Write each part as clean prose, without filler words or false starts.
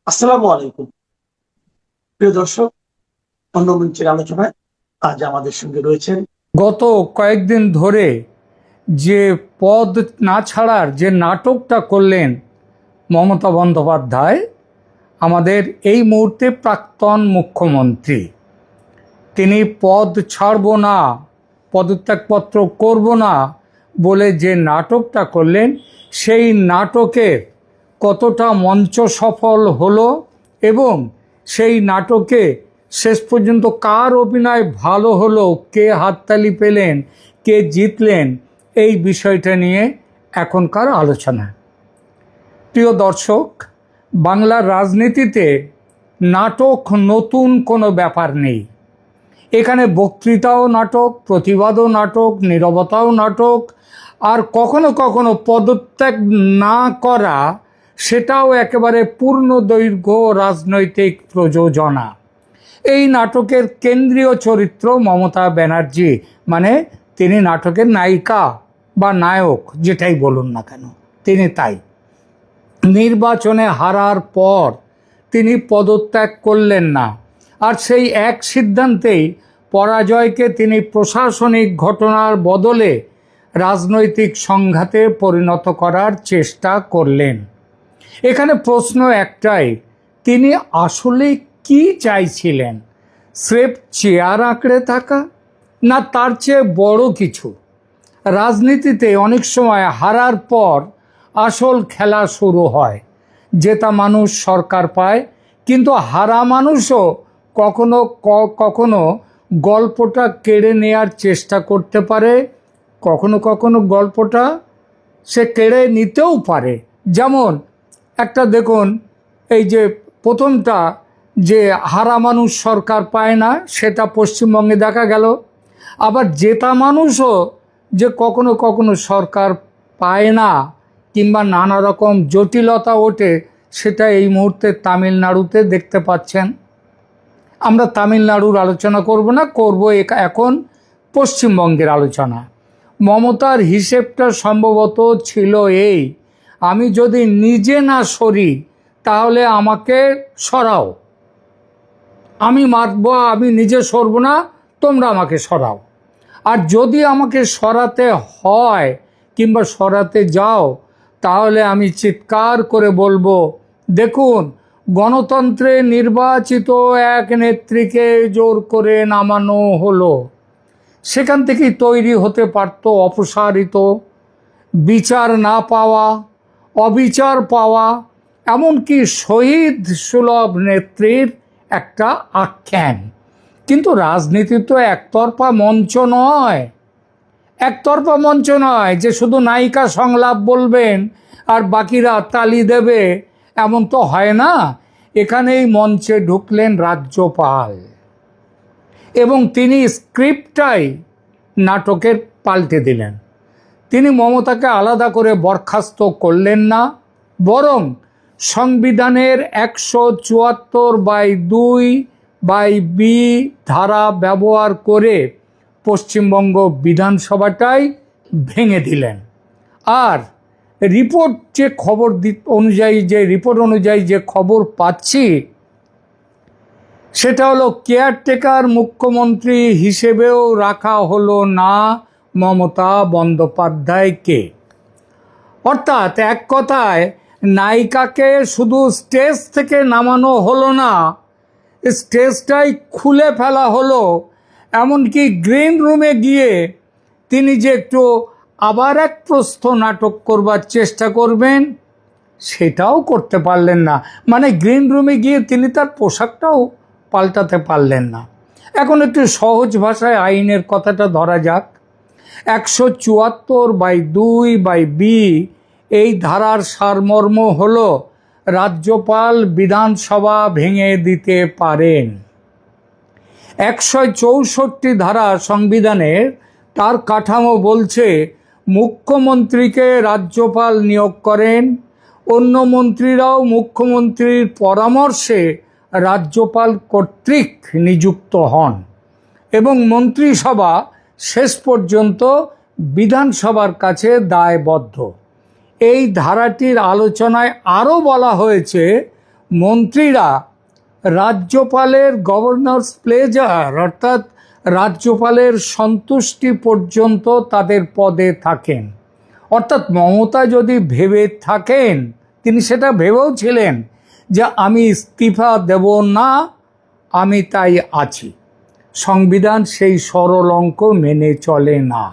আসসালামু আলাইকুম। প্রিয় দর্শক, অন্য মঞ্চের আলোচনায় আজ আমাদের সঙ্গে রয়েছেন গত কয়েকদিন ধরে যে পদ না ছাড়ার যে নাটকটা করলেন মমতা বন্দ্যোপাধ্যায়, আমাদের এই মুহূর্তে প্রাক্তন মুখ্যমন্ত্রী। তিনি পদ ছাড়ব না, পদত্যাগপত্র করব না বলে যে নাটকটা করলেন, সেই নাটকের কতটা মঞ্চ সফল হলো এবং সেই নাটকে শেষ পর্যন্ত কার অভিনয় ভালো হলো, কে হাততালি পেলেন, কে জিতলেন, এই বিষয়টা নিয়ে এখনকার আলোচনা। প্রিয় দর্শক, বাংলার রাজনীতিতে নাটক নতুন কোনো ব্যাপার নেই। এখানে বক্তৃতাও নাটক, প্রতিবাদও নাটক, নীরবতাও নাটক, আর কখনো কখনো পদত্যাগ না করা সেটাও একেবারে পূর্ণ দৈর্ঘ্য রাজনৈতিক প্রযোজনা। এই নাটকের কেন্দ্রীয় চরিত্র মমতা ব্যানার্জি, মানে তিনি নাটকের নায়িকা বা নায়ক যেটাই বলুন না কেন, তিনি তাই। নির্বাচনে হারার পর তিনি পদত্যাগ করলেন না, আর সেই এক সিদ্ধান্তেই পরাজয়কে তিনি প্রশাসনিক ঘটনার বদলে রাজনৈতিক সংঘাতে পরিণত করার চেষ্টা করলেন। এখানে প্রশ্ন একটাই, তিনি আসলে কি চাইছিলেন? স্রেফ চেয়ার আঁকড়ে থাকা, না তার চেয়ে বড় কিছু? রাজনীতিতে অনেক সময় হারার পর আসল খেলা শুরু হয়। জেতা মানুষ সরকার পায়, কিন্তু হারা মানুষও কখনো কখনো গল্পটা কেড়ে নেয়ার চেষ্টা করতে পারে, কখনো কখনো গল্পটা সে কেড়ে নিতেও পারে। যেমন একটা দেখুন, এই যে প্রথমটা, যে হারা মানুষ সরকার পায় না, সেটা পশ্চিমবঙ্গে দেখা গেল। আবার জেতা মানুষও যে কখনো কখনো সরকার পায় না কিংবা নানা রকম জটিলতা ওঠে, সেটা এই মুহূর্তে তামিলনাড়ুতে দেখতে পাচ্ছেন। আমরা তামিলনাড়ুর আলোচনা করব না, করব এখন পশ্চিমবঙ্গের আলোচনা। মমতার হিসেবটা সম্ভবত ছিল এই, আমি যদি নিজে না সরি তাহলে আমাকে সরাও, আমি মারব, আমি নিজে সরব না, তোমরা আমাকে সরাও। আর যদি আমাকে সরাতে হয় কিংবা সরাতে যাও, তাহলে আমি চিৎকার করে বলবো, দেখুন, গণতন্ত্রে নির্বাচিত এক নেত্রীকে জোর করে নামানো হলো। সেখান থেকেই তৈরি হতে পারত অপসারিত, বিচার না পাওয়া, অবিচার পাওয়া, এমনকি শহীদ সুলভ নেত্রীর একটা আখ্যান। কিন্তু রাজনীতি তো একতরফা মঞ্চ নয়। একতরফা মঞ্চ নয় যে শুধু নায়িকা সংলাপ বলবেন আর বাকিরা তালি দেবে, এমন তো হয় না। এখানেই মঞ্চে ঢুকলেন রাজ্যপাল এবং তিনি স্ক্রিপ্টটাই নাটকের পাল্টে দিলেন। তিনি মমতাকে আলাদা করে বরখাস্ত করলেন না, বরং সংবিধানের 174/2/বি ধারা ব্যবহার করে পশ্চিমবঙ্গ বিধানসভাটাই ভেঙে দিলেন। আর রিপোর্ট যে খবর অনুযায়ী যে খবর পাচ্ছি, সেটা হলো কেয়ারটেকার মুখ্যমন্ত্রী হিসেবেও রাখা হলো না মমতা বন্দ্যোপাধ্যায়কে। অর্থাৎ এক কথায়, নায়িকাকে শুধু স্টেজ থেকে নামানো হলো না, স্টেজটাই খুলে ফেলা হলো। এমনকি গ্রিন রুমে গিয়ে তিনি যে একটু আবার এক প্রস্থ নাটক করবার চেষ্টা করবেন, সেটাও করতে পারলেন না। মানে গ্রিন রুমে গিয়ে তিনি তার পোশাকটাও পাল্টাতে পারলেন না। এখন একটু সহজ ভাষায় আইনের কথাটা ধরা যাক। 174/2/বি এই ধারার সারমর্ম হলো, রাজ্যপাল বিধানসভা ভেঙে দিতে পারেন। 164 ধারা সংবিধানের তার কাঠামো বলছে, মুখ্যমন্ত্রীকে রাজ্যপাল নিয়োগ করেন, অন্য মন্ত্রীরাও মুখ্যমন্ত্রীর পরামর্শে রাজ্যপাল কর্তৃক নিযুক্ত হন এবং মন্ত্রিসভা শেষ পর্যন্ত বিধানসভার কাছে দায়বদ্ধ। এই ধারাটির আলোচনায় আরও বলা হয়েছে, মন্ত্রীরা রাজ্যপালের গভর্নরস প্লেজার অর্থাৎ রাজ্যপালের সন্তুষ্টি পর্যন্ত তাদের পদে থাকেন। অর্থাৎ মমতা যদি ভেবে থাকেন, তিনি সেটা ভেবেও ছিলেন যে আমি ইস্তিফা দেব না, আমি তাই আছি। সংবিধান সেই সরল অঙ্ক মেনে চলে না।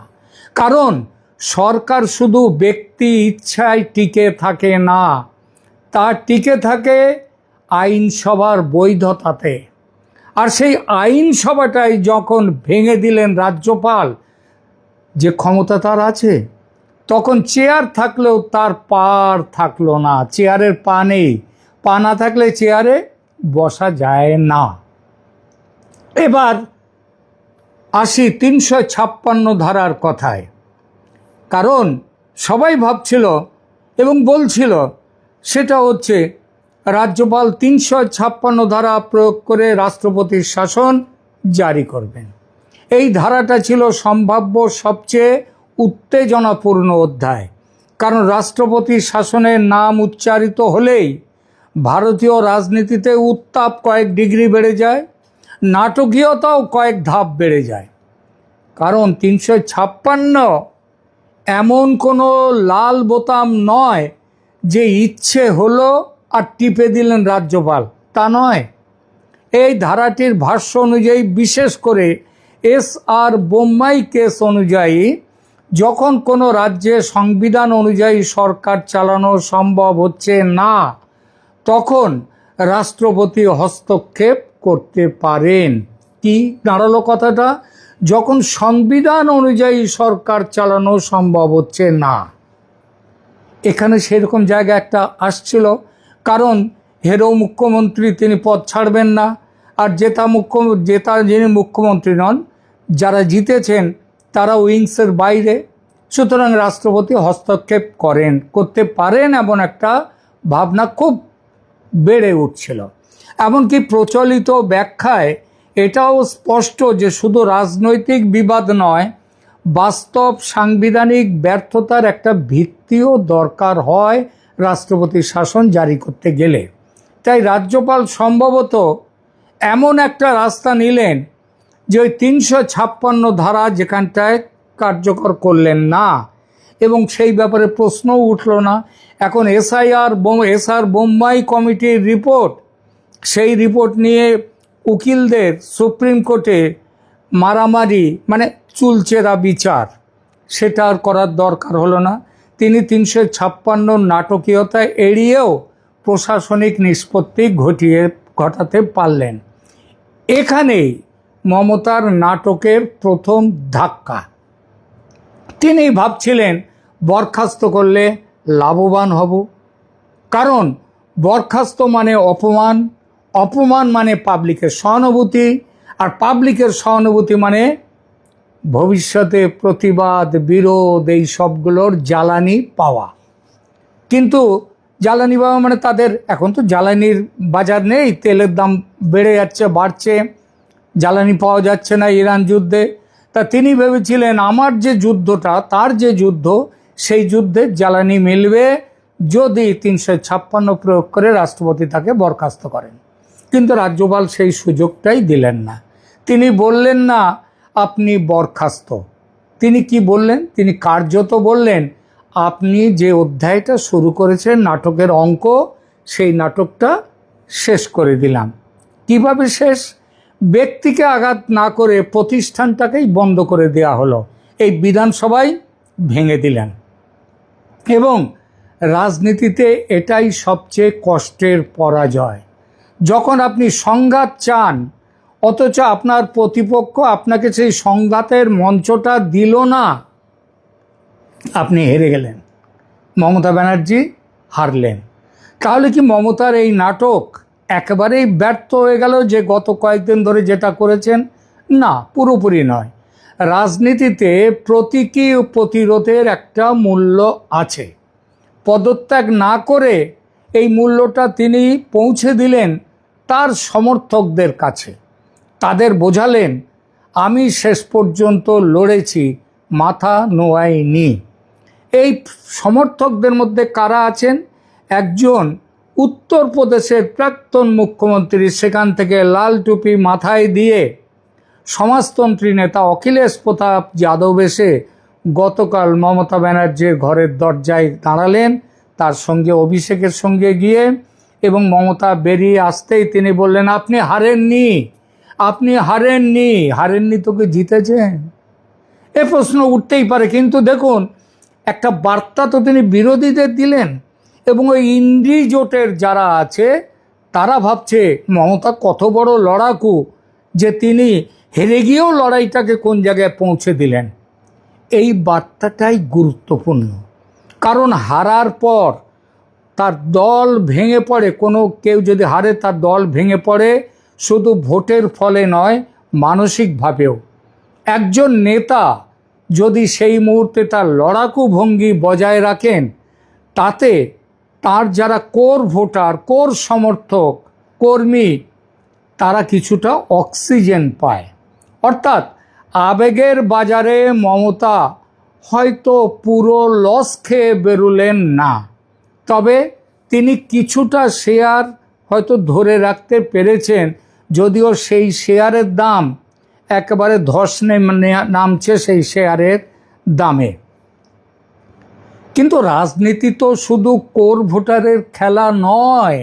কারণ সরকার শুধু ব্যক্তি ইচ্ছায় টিকে থাকে না, তা টিকে থাকে আইনসভার বৈধতাতে। আর সেই আইনসভাটাই যখন ভেঙে দিলেন রাজ্যপাল, যে ক্ষমতা তার আছে, তখন চেয়ার থাকলেও তার পার থাকলো না। চেয়ারের পা নেই, পা না থাকলে চেয়ারে বসা যায় না। এবার আসি ৩৫৬ ধারার কথায়। কারণ সবাই ভাবছিল এবং বলছিল, সেটা হচ্ছে রাজ্যপাল ৩৫৬ ধারা প্রয়োগ করে রাষ্ট্রপতির শাসন জারি করবেন। এই ধারাটা ছিল সম্ভাব্য সবচেয়ে উত্তেজনাপূর্ণ অধ্যায়। কারণ রাষ্ট্রপতির শাসনের নাম উচ্চারিত হলেই ভারতীয় রাজনীতিতে উত্তাপ কয়েক ডিগ্রি বেড়ে যায়, নাটকীয়তাও কয়েক ধাপ বেড়ে যায়। কারণ ৩৫৬ এমন কোনো লাল বোতাম নয় যে ইচ্ছে হলো আর টিপে দিলেন রাজ্যপাল, তা নয়। এই ধারাটির ভাষ্য অনুযায়ী, বিশেষ করে SR বোম্মাই কেস অনুযায়ী, যখন কোনো রাজ্যে সংবিধান অনুযায়ী সরকার চালানো সম্ভব হচ্ছে না, তখন রাষ্ট্রপতি হস্তক্ষেপ করতে পারেন। কি দাঁড়ালো কথাটা? যখন সংবিধান অনুযায়ী সরকার চালানো সম্ভব হচ্ছে না। এখানে সেরকম জায়গা একটা আসছিল। কারণ হেরো মুখ্যমন্ত্রী, তিনি পদ ছাড়বেন না। আর জেতা যিনি মুখ্যমন্ত্রী নন, যারা জিতেছেন তারা উইংসের বাইরে। সুতরাং রাষ্ট্রপতি হস্তক্ষেপ করতে পারেন এমন একটা ভাবনা খুব বেড়ে উঠছিল। এমনকি প্রচলিত ব্যাখ্যায় এটাও স্পষ্ট যে শুধু রাজনৈতিক বিবাদ নয়, বাস্তব সাংবিধানিক ব্যর্থতার একটা ভিত্তিও দরকার হয় রাষ্ট্রপতির শাসন জারি করতে গেলে। তাই রাজ্যপাল সম্ভবত এমন একটা রাস্তা নিলেন যে ওই ৩৫৬ ধারা যেখানটায় কার্যকর করলেন না, এবং সেই ব্যাপারে প্রশ্নও উঠল না। এখন SR বোম্বাই কমিটির রিপোর্ট, সেই রিপোর্ট নিয়ে উকিলদের সুপ্রিম কোর্টে মারামারি, মানে চুলচেরা বিচার, সেটা আর করার দরকার হলো না। তিনি ৩৫৬ নাটকীয়তা এড়িয়েও প্রশাসনিক নিষ্পত্তি ঘটাতে পারলেন। এখানেই মমতার নাটকের প্রথম ধাক্কা। তিনি ভাবছিলেন বরখাস্ত করলে লাভবান হব। কারণ বরখাস্ত মানে অপমান, অপমান মানে পাবলিকের সহানুভূতি, আর পাবলিকের সহানুভূতি মানে ভবিষ্যতে প্রতিবাদ, বিরোধ, এই সবগুলোর জ্বালানি পাওয়া। কিন্তু জ্বালানি পাওয়া মানে তাদের এখন তো জ্বালানির বাজার নেই, তেলের দাম বেড়ে যাচ্ছে, বাড়ছে, জ্বালানি পাওয়া যাচ্ছে না ইরান যুদ্ধে। তা তিনি ভেবেছিলেন আমার যে যুদ্ধটা, তার যে যুদ্ধ, সেই যুদ্ধের জ্বালানি মিলবে যদি ৩৫৬ প্রয়োগ করে রাষ্ট্রপতি তাকে বরখাস্ত করেন। কিন্তু রাজ্যপাল সেই সুযোগটাই দিলেন না। তিনি বললেন না আপনি বরখাস্ত। তিনি কি বললেন? তিনি কার্যত বললেন, আপনি যে অধ্যায়টা শুরু করেছেন নাটকের অঙ্ক, সেই নাটকটা শেষ করে দিলাম। কিভাবে শেষ? ব্যক্তিকে আঘাত না করে প্রতিষ্ঠানটাকেই বন্ধ করে দেওয়া হলো। এই বিধানসভায় ভেঙে দিলেন। এবং রাজনীতিতে এটাই সবচেয়ে কষ্টের পরাজয়। যখন আপনি সংঘাত চান, অথচ আপনার প্রতিপক্ষ আপনাকে সেই সংঘাতের মঞ্চটা দিল না, আপনি হেরে গেলেন। মমতা ব্যানার্জি হারলেন। তাহলে কি মমতার এই নাটক একেবারেই ব্যর্থ হয়ে গেল যে গত কয়েকদিন ধরে যেটা করেছেন? না, পুরোপুরি নয়। রাজনীতিতে প্রতীকী ও প্রতিরোধের একটা মূল্য আছে। পদত্যাগ না করে এই মূল্যটা তিনি পৌঁছে দিলেন তার সমর্থকদের কাছে। তাদের বোঝালেন আমি শেষ পর্যন্ত লড়েছি, মাথা নোয়াইনি। এই সমর্থকদের মধ্যে কারা আছেন? একজন উত্তরপ্রদেশের প্রাক্তন মুখ্যমন্ত্রী সেখান থেকে লাল টুপি মাথায় দিয়ে সমাজতন্ত্রী নেতা অখিলেশ প্রতাপ যাদব এসে গতকাল মমতা ব্যানার্জির ঘরের দরজায় দাঁড়ালেন তার সঙ্গে অভিষেকের সঙ্গে গিয়ে, এবং মমতা বেরিয়ে আসতেই তিনি বললেন, আপনি হারেননি, আপনি হারেননি, হারেননি তোকে জিতেছেন। এ প্রশ্ন উঠতেই পারে, কিন্তু দেখুন একটা বার্তা তো তিনি বিরোধীদের দিলেন, এবং ওই ইন্ডি জোটের যারা আছে তারা ভাবছে মমতা কত বড় লড়াকু যে তিনি হেরে গিয়েও লড়াইটাকে কোন জায়গায় পৌঁছে দিলেন। এই বার্তাটাই গুরুত্বপূর্ণ, কারণ হারার পর তার দল ভেঙে পড়ে, কোনো কেউ যদি হারে তার দল ভেঙে পড়ে, শুধু ভোটের ফলে নয় মানসিকভাবেও। একজন নেতা যদি সেই মুহূর্তে তার লড়াকু ভঙ্গি বজায় রাখেন, তাতে তার যারা কোর ভোটার, কোর সমর্থক, কর্মী, তারা কিছুটা অক্সিজেন পায়। অর্থাৎ আবেগের বাজারে মমতা হয়তো পুরো লস খেয়ে বেরোলেন না, তবে তিনি কিছুটা শেয়ার হয়তো ধরে রাখতে পেরেছেন, যদিও সেই শেয়ারের দাম একেবারে ধসে নামছে সেই শেয়ারের দামে। কিন্তু রাজনীতি তো শুধু কোর ভোটারের খেলা নয়,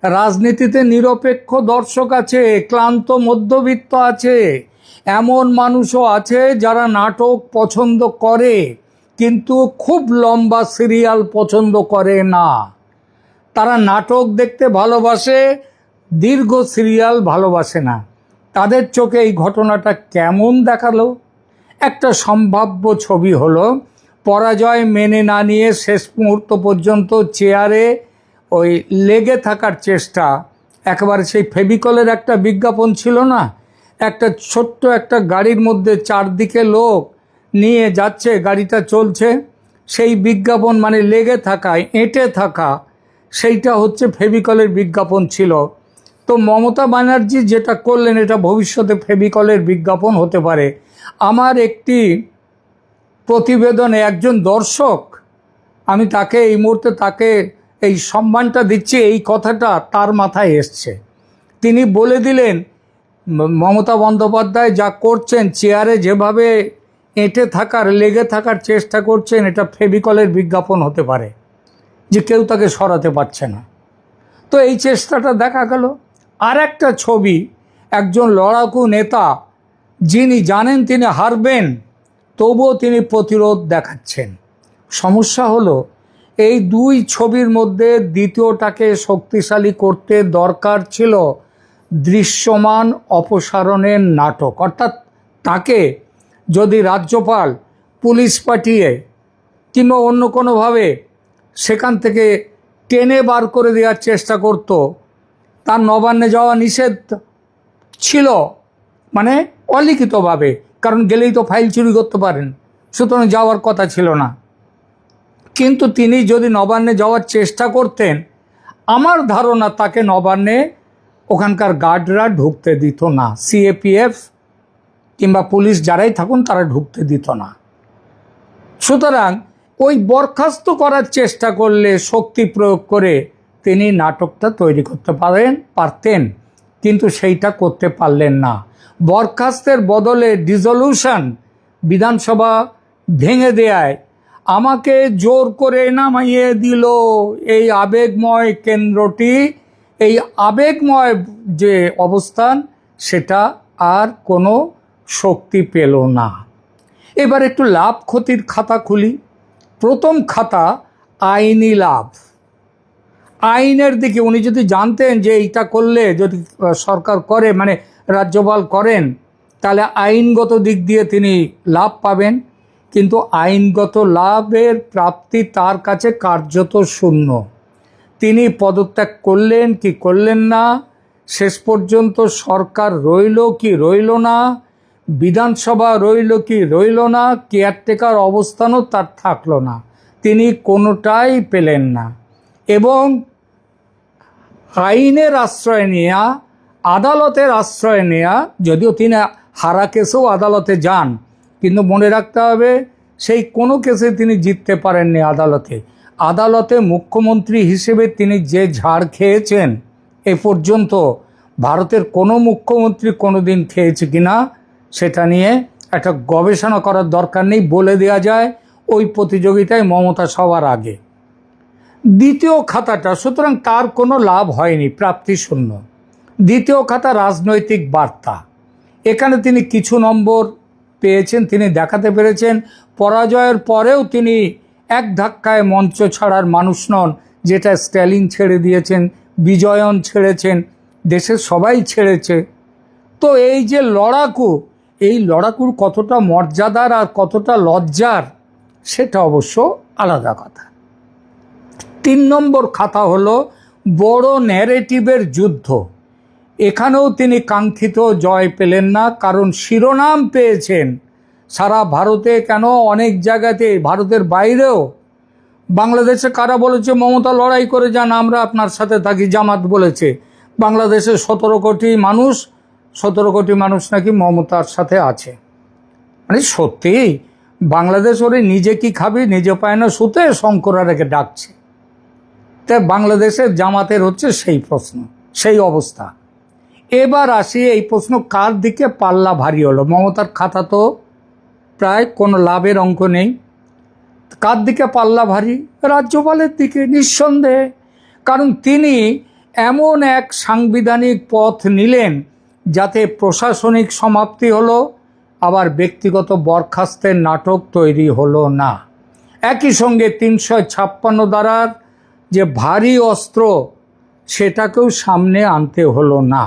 রাজনীতিতে নিরপেক্ষ দর্শক আছে, ক্লান্ত মধ্যবিত্ত আছে, এমন মানুষও আছে যারা নাটক পছন্দ করে কিন্তু খুব লম্বা সিরিয়াল পছন্দ করে না। তারা নাটক দেখতে ভালোবাসে, দীর্ঘ সিরিয়াল ভালোবাসে না। তাদের চোখে এই ঘটনাটা কেমন দেখালো? একটা সম্ভাব্য ছবি হলো পরাজয় মেনে না নিয়ে শেষ মুহূর্ত পর্যন্ত চেয়ারে ওই লেগে থাকার চেষ্টা। একেবারে সেই ফেভিকলের একটা বিজ্ঞাপন ছিল না, একটা ছোট্ট একটা গাড়ির মধ্যে চারদিকে লোক নিয়ে যাচ্ছে, গাড়িটা চলছে, সেই বিজ্ঞাপন মানে লেগে থাকা, এঁটে থাকা, সেইটা হচ্ছে ফেভিকলের বিজ্ঞাপন ছিল। তো মমতা ব্যানার্জি যেটা করলেন এটা ভবিষ্যতে ফেভিকলের বিজ্ঞাপন হতে পারে। আমার একটি প্রতিবেদনে একজন দর্শক, আমি তাকে এই মুহূর্তে তাকে এই সম্মানটা দিচ্ছি, এই কথাটা তার মাথায় এসছে। তিনি বলে দিলেন মমতা বন্দ্যোপাধ্যায় যা করছেন, চেয়ারে যেভাবে এঁটে থাকার, লেগে থাকার চেষ্টা করছেন, এটা ফেভিকলের বিজ্ঞাপন হতে পারে, যে কেউ তাকে সরাতে পারছে না। তো এই চেষ্টাটা দেখা গেল। আর একটা ছবি, একজন লড়াকু নেতা যিনি জানেন তিনি হারবেন, তবুও তিনি প্রতিরোধ দেখাচ্ছেন। সমস্যা হলো এই দুই ছবির মধ্যে দ্বিতীয়টাকে শক্তিশালী করতে দরকার ছিল দৃশ্যমান অপসারণের নাটক। অর্থাৎ তাকে যদি রাজ্যপাল পুলিশ পাঠিয়ে কিংবা অন্য কোনোভাবে সেখান থেকে টেনে বার করে দেওয়ার চেষ্টা করত, তার নবান্নে যাওয়া নিষেধ ছিল, মানে অলিখিতভাবে, কারণ গেলেই তো ফাইল চুরি করতে পারেন, সুতরাং যাওয়ার কথা ছিল না। কিন্তু তিনি যদি নবান্নে যাওয়ার চেষ্টা করতেন, আমার ধারণা তাকে নবান্নে ওখানকার গার্ডরা ঢুকতে দিত না, সিএপিএফ কিংবা পুলিশ যারাই থাকুন তারা ঢুকতে দিত না। সুতরাং ওই বরখাস্ত করার চেষ্টা করলে শক্তি প্রয়োগ করে তিনি নাটকটা তৈরি করতে পারতেন, কিন্তু সেইটা করতে পারলেন না। বরখাস্তের বদলে ডিসলিউশন, বিধানসভা ভেঙে দেয়ায় আমাকে জোর করে নামাইয়ে দিল এই আবেগময় কেন্দ্রটি, এই আবেগময় যে অবস্থান, সেটা আর কোনো শক্তি পেল না। এবার একটু লাভ ক্ষতির খাতা খুলি। প্রথম খাতা আইনি লাভ। আইনের দিকে উনি যদি জানতেন যে এইটা করলে যদি সরকার করে, মানে রাজ্যপাল করেন, তাহলে আইনগত দিক দিয়ে তিনি লাভ পাবেন, কিন্তু আইনগত লাভের প্রাপ্তি তার কাছে কার্যত শূন্য। তিনি পদত্যাগ করলেন কি করলেন না, শেষ পর্যন্ত সরকার রইল কি রইল না, বিধানসভা রইল কি রইল না, কেয়ারটেকার অবস্থানও তার থাকলো না, তিনি কোনোটাই পেলেন না। এবং আইনের আশ্রয় নেওয়া, আদালতের আশ্রয় নেওয়া, যদিও তিনি হারা কেসেও আদালতে যান, কিন্তু মনে রাখতে হবে সেই কোনো কেসে তিনি জিততে পারেননি আদালতে। আদালতে মুখ্যমন্ত্রী হিসেবে তিনি যে ঝাড় খেয়েছেন এ পর্যন্ত ভারতের কোনো মুখ্যমন্ত্রী কোনোদিন খেয়েছে কিনা সেটা নিয়ে একটা গবেষণা করার দরকার নেই, বলে দেওয়া যায় ওই প্রতিযোগিতায় মমতা সবার আগে। দ্বিতীয় খাতাটা সুতরাং তার কোনো লাভ হয়নি, প্রাপ্তিশূন্য। দ্বিতীয় খাতা রাজনৈতিক বার্তা, এখানে তিনি কিছু নম্বর পেয়েছেন, তিনি দেখাতে পেরেছেন পরাজয়ের পরেও তিনি এক ধাক্কায় মঞ্চ ছাড়ার মানুষ নন, যেটা স্ট্যালিন ছেড়ে দিয়েছেন, বিজয়ন ছেড়েছেন, দেশের সবাই ছেড়েছে। তো এই যে লড়াকু, এই লড়াকুর কতটা মর্যাদার আর কতটা লজ্জার সেটা অবশ্য আলাদা কথা। 3 নম্বর খাতা হলো বড় ন্যারেটিভের যুদ্ধ। এখানেও তিনি কাঙ্ক্ষিত জয় পেলেন না, কারণ শিরোনাম পেয়েছেন সারা ভারতে, কেন অনেক জায়গাতে, ভারতের বাইরেও। বাংলাদেশে কারা বলেছে মমতা লড়াই করে যান, আমরা আপনার সাথে থাকি, জামাত বলেছে। বাংলাদেশে 17 কোটি মানুষ নাকি মমতার সাথে আছে। মানে সত্যি বাংলাদেশ ওরে নিজে কি খাবি, নিজে পায় না শুতে, শঙ্করা রেখে ডাকছে। তাই বাংলাদেশের জামাতের হচ্ছে সেই প্রশ্ন, সেই অবস্থা। এবার আসি, এই প্রশ্ন কার দিকে পাল্লা ভারী হলো? মমতার খাতা তো প্রায় কোনো লাভের অঙ্ক নেই। কার দিকে পাল্লা ভারী? রাজ্যপালের দিকে, নিঃসন্দেহে। কারণ তিনি এমন এক সাংবিধানিক পথ নিলেন যাতে প্রশাসনিক সমাপ্তি হলো, আবার ব্যক্তিগত বরখাস্তের নাটক তৈরি হলো না। একই সঙ্গে 356 ধারার যে ভারী অস্ত্র সেটাকেও সামনে আনতে হলো না।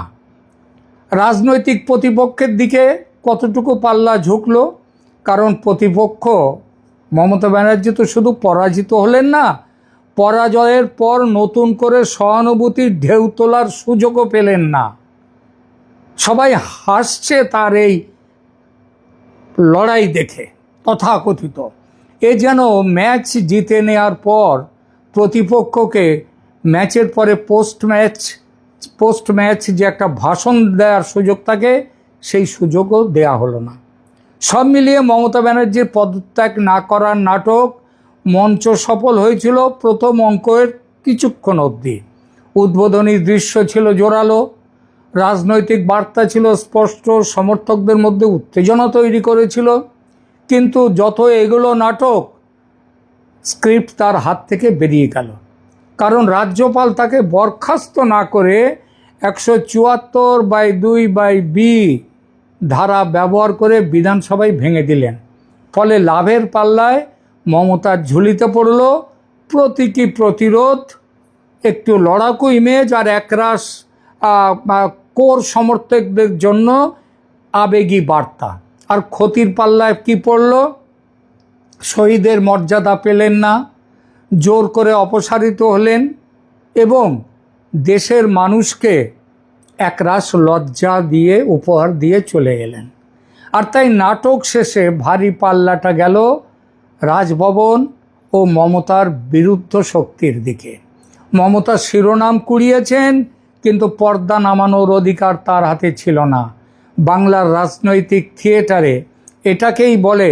রাজনৈতিক প্রতিপক্ষের দিকে কতটুকু পাল্লা ঝুঁকলো? কারণ প্রতিপক্ষ মমতা ব্যানার্জি তো শুধু পরাজিত হলেন না, পরাজয়ের পর নতুন করে সহানুভূতির ঢেউ তোলার সুযোগও পেলেন না। সবাই হাসছে তার এই লড়াই দেখে, তথাকথিত। এ যেন ম্যাচ জিতে নেওয়ার পর প্রতিপক্ষকে ম্যাচের পরে পোস্ট ম্যাচ যে একটা ভাষণ দেওয়ার সুযোগ থাকে, সেই সুযোগও দেয়া হলো না। সব মিলিয়ে মমতা ব্যানার্জির পদত্যাগ না করার নাটক মঞ্চ সফল হয়েছিল প্রথম অঙ্কের কিছুক্ষণ অবধি। উদ্বোধনী দৃশ্য ছিল জোরালো, রাজনৈতিক বার্তা ছিল স্পষ্ট, সমর্থকদের মধ্যে উত্তেজনা তৈরি করেছিল। কিন্তু যত এগুলো নাটক, স্ক্রিপ্ট তার হাত থেকে বেরিয়ে গেল। কারণ রাজ্যপাল তাকে বরখাস্ত না করে 174/2/B ধারা ব্যবহার করে বিধানসভায় ভেঙে দিলেন। ফলে লাভের পাল্লায় মমতার ঝুলিতে পড়ল প্রতীকী প্রতিরোধ, একটু লড়াকু ইমেজ, আর একরাশ কোর সমর্থকদের জন্য আবেগী বার্তা। আর ক্ষতির পাল্লায় কি পড়ল? শহীদের মর্যাদা পেলেন না, জোর করে অপসারিত হলেন এবং দেশের মানুষকে একরাশ লজ্জা দিয়ে উপহার দিয়ে চলে গেলেন। আর তাই নাটক শেষে ভারী পাল্লাটা গেল রাজভবন ও মমতার বিরুদ্ধ শক্তির দিকে। মমতা শিরোনাম কুড়িয়েছেন, কিন্তু পর্দা নামানোর অধিকার তার হাতে ছিল না। বাংলার রাজনৈতিক থিয়েটারে এটাকেই বলে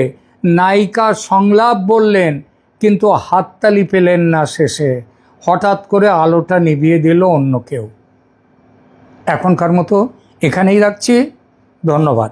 নায়িকা সংলাপ বললেন, কিন্তু হাততালি পেলেন না শেষে। হঠাৎ করে আলোটা নিভিয়ে দিল অন্য কেউ। এখনকার মতো এখানেই রাখছি, ধন্যবাদ।